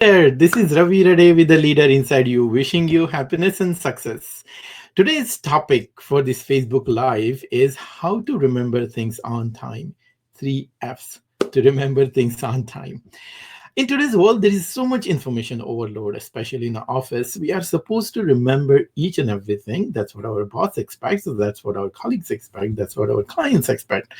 There, this is Ravi Rade with the leader inside you, wishing you happiness and success. Today's topic for this Facebook Live is how to remember things on time. Three F's to remember things on time. In today's world, there is so much information overload, especially in the office. We are supposed to remember each and everything. That's what our boss expects. That's what our colleagues expect. That's what our clients expect.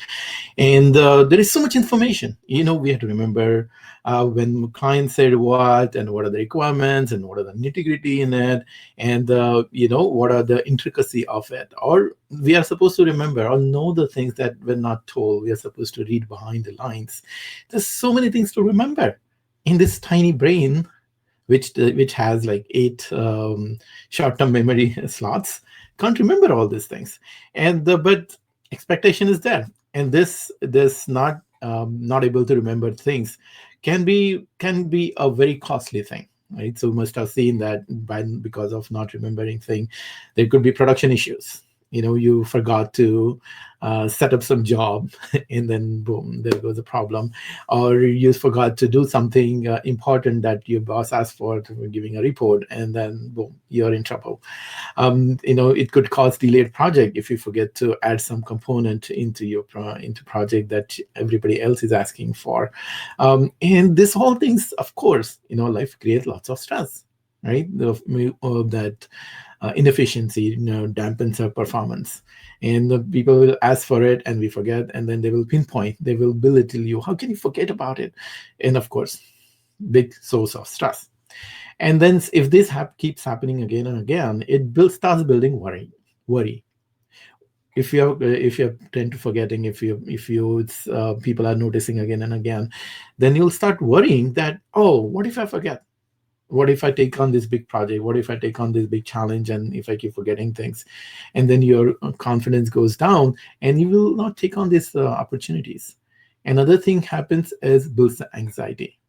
And there is so much information. We have to remember when clients said what and what are the requirements and what are the nitty gritty in it, and what are the intricacy of it. Or we are supposed to remember or know the things that were not told. We are supposed to read behind the lines. There's so many things to remember in this tiny brain, which has like eight short-term memory slots. Can't remember all these things, and but expectation is there, and this not able to remember things can be a very costly thing, right? So you must have seen that because of not remembering thing, there could be production issues. You forgot to set up some job and then boom, there goes a problem. Or you forgot to do something important that your boss asked for, to giving a report, and then boom, you're in trouble. It could cause delayed project if you forget to add some component into your into project that everybody else is asking for. And this whole things, of course, life creates lots of stress, right? That inefficiency, dampens our performance, and the people will ask for it and we forget, and then they will pinpoint, they will belittle you. How can you forget about it? And of course, big source of stress. And then if this keeps happening again and again, it starts building worry. If you tend to forgetting, if you it's people are noticing again and again, then you'll start worrying that, oh, what if I forget? What if I take on this big project? What if I take on this big challenge, and if I keep forgetting things? And then your confidence goes down and you will not take on these opportunities. Another thing happens is builds the anxiety.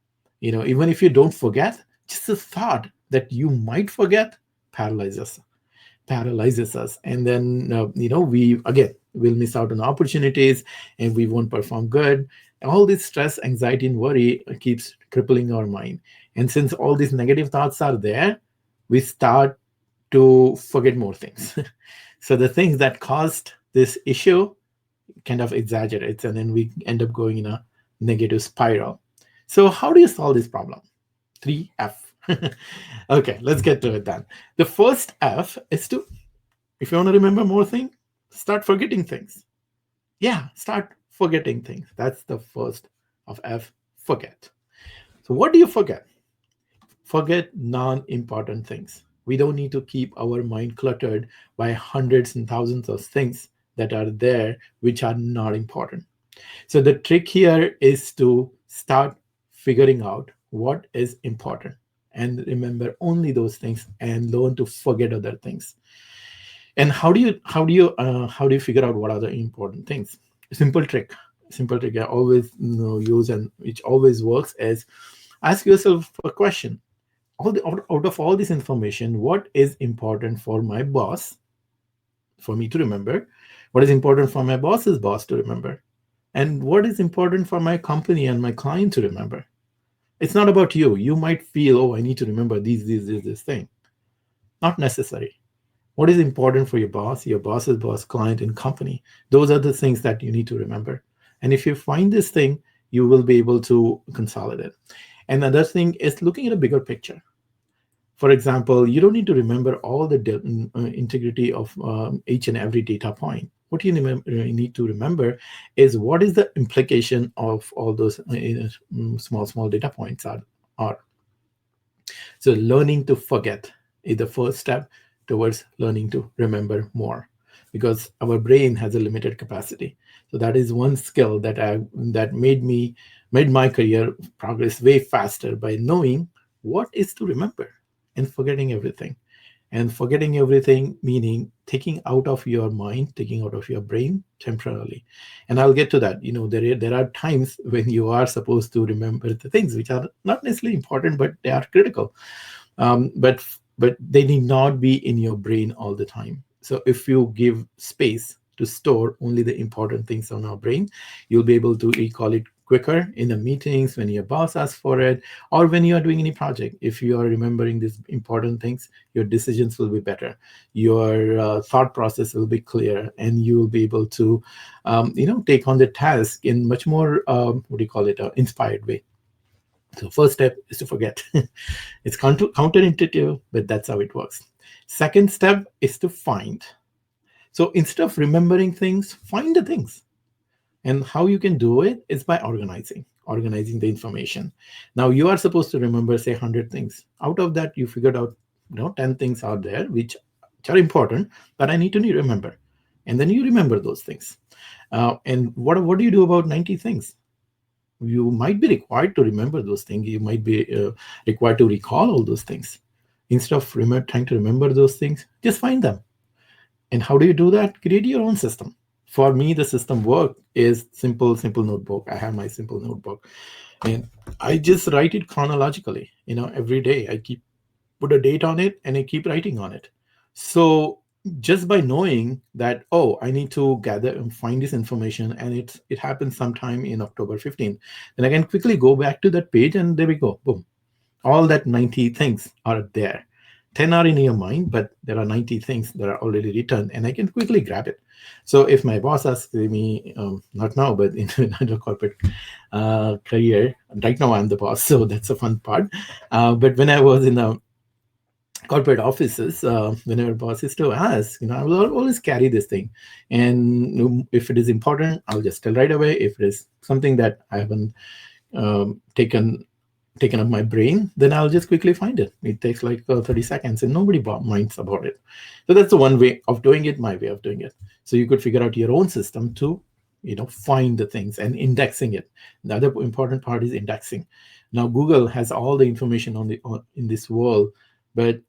Even if you don't forget, just the thought that you might forget paralyzes us. And then we again will miss out on opportunities, and we won't perform good. All this stress, anxiety, and worry keeps crippling our mind. And since all these negative thoughts are there, we start to forget more things. So the things that caused this issue kind of exaggerates, and then we end up going in a negative spiral. So how do you solve this problem? 3F. Okay, let's get to it then. The first F is to, if you want to remember more things, start forgetting things. Yeah, start forgetting things. That's the first of F, forget. So what do you forget? Forget non-important things. We don't need to keep our mind cluttered by hundreds and thousands of things that are there which are not important. So the trick here is to start figuring out what is important and remember only those things, and learn to forget other things. And how do you figure out what are the important things? Simple trick I always use, and which always works, is ask yourself a question. Out of all this information, what is important for my boss for me to remember? What is important for my boss's boss to remember? And what is important for my company and my client to remember? It's not about you. You might feel, oh, I need to remember this thing. Not necessary. What is important for your boss's boss, client, and company? Those are the things that you need to remember. And if you find this thing, you will be able to consolidate. Another thing is looking at a bigger picture. For example, you don't need to remember all the integrity of each and every data point. What you need to remember is what is the implication of all those small data points are. So learning to forget is the first step towards learning to remember more, because our brain has a limited capacity. So that is one skill that made my career progress way faster, by knowing what is to remember and forgetting everything. And forgetting everything meaning taking out of your mind, taking out of your brain temporarily. And I'll get to that. There are times when you are supposed to remember the things which are not necessarily important, but they are critical. But they need not be in your brain all the time. So if you give space to store only the important things on our brain, you'll be able to recall it quicker in the meetings when your boss asks for it, or when you are doing any project. If you are remembering these important things, your decisions will be better, your thought process will be clear, and you will be able to take on the task in much more what do you call it, inspired way. So first step is to forget. It's counterintuitive, but that's how it works. Second step is to find. So instead of remembering things, find the things. And how you can do it is by organizing the information. Now you are supposed to remember, say, 100 things. Out of that, you figured out 10 things are there which are important, but I need to remember. And then you remember those things. And what do you do about 90 things? You might be required to remember those things. You might be required to recall all those things. Instead of trying to remember those things, just find them. And how do you do that? Create your own system. For me, the system work is simple notebook. I have my simple notebook, and I just write it chronologically. Every day I keep put a date on it, and I keep writing on it. So just by knowing that, oh, I need to gather and find this information, and it happens sometime in October 15th, then I can quickly go back to that page, and there we go, boom, all that 90 things are there. 10 are in your mind, but there are 90 things that are already written, and I can quickly grab it. So if my boss asks me, not now, but in another corporate career, right now I'm the boss, so that's a fun part. But when I was in a corporate offices, whenever boss is to ask, I will always carry this thing. And if it is important, I'll just tell right away. If it is something that I haven't taken up my brain, then I'll just quickly find it. It takes like 30 seconds, and nobody minds about it. So that's the one way of doing it, my way of doing it. So you could figure out your own system to, find the things and indexing it. The other important part is indexing. Now, Google has all the information in this world, but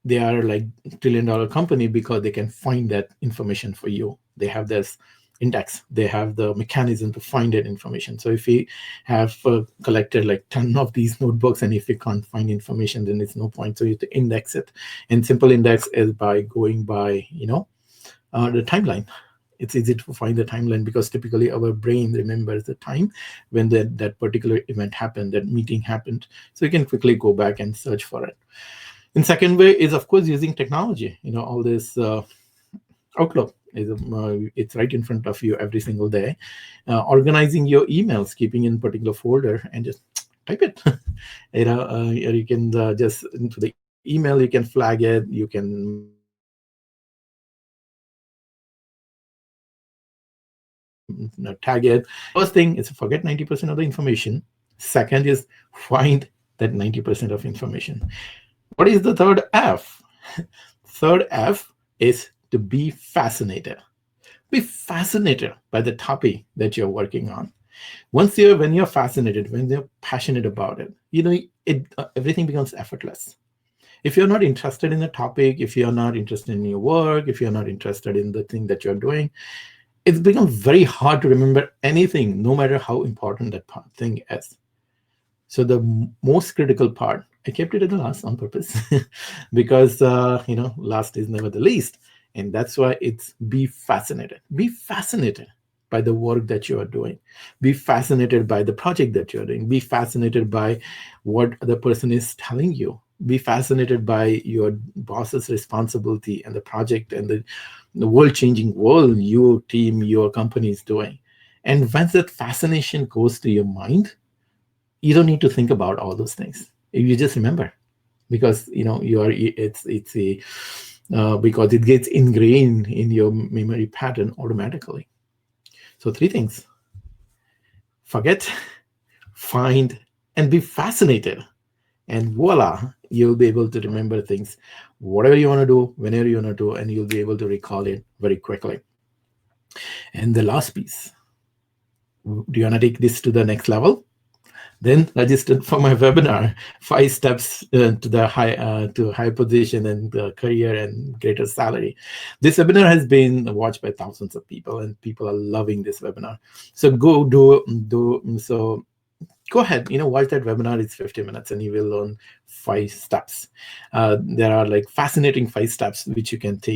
they are like $1 trillion company because they can find that information for you. They have this index, they have the mechanism to find that information. So if we have collected like 10 of these notebooks, and if we can't find information, then it's no point. So you have to index it. And simple index is by going by the timeline. It's easy to find the timeline because typically our brain remembers the time when that particular event happened, that meeting happened. So you can quickly go back and search for it. And second way is, of course, using technology. All this Outlook is it's right in front of you every single day. Organizing your emails, keeping in particular folder, and just type it. You can just into the email, you can flag it, you can mark it, you can tag it. First thing is forget 90% of the information. Second is find that 90% of information. What is the third F? Third F is to be fascinated. Be fascinated by the topic that you're working on. When you're fascinated, when you're passionate about it, everything becomes effortless. If you're not interested in the topic, if you're not interested in your work, if you're not interested in the thing that you're doing, it's become very hard to remember anything, no matter how important that thing is. So the most critical part, I kept it at the last on purpose, because last is never the least, and that's why it's be fascinated. Be fascinated by the work that you are doing. Be fascinated by the project that you're doing. Be fascinated by what the person is telling you. Be fascinated by your boss's responsibility and the project and the world-changing world your team, your company is doing. And once that fascination goes to your mind, you don't need to think about all those things. You just remember, because it's a because it gets ingrained in your memory pattern automatically. So 3 things: forget, find, and be fascinated. And voila, you'll be able to remember things, whatever you want to do, whenever you want to do, and you'll be able to recall it very quickly. And the last piece, do you want to take this to the next level? Then register for my webinar, 5 steps to high position and career and greater salary. This webinar has been watched by thousands of people, and people are loving this webinar. So go ahead, watch that webinar. It's 50 minutes, and you will learn 5 steps. There are like fascinating 5 steps which you can take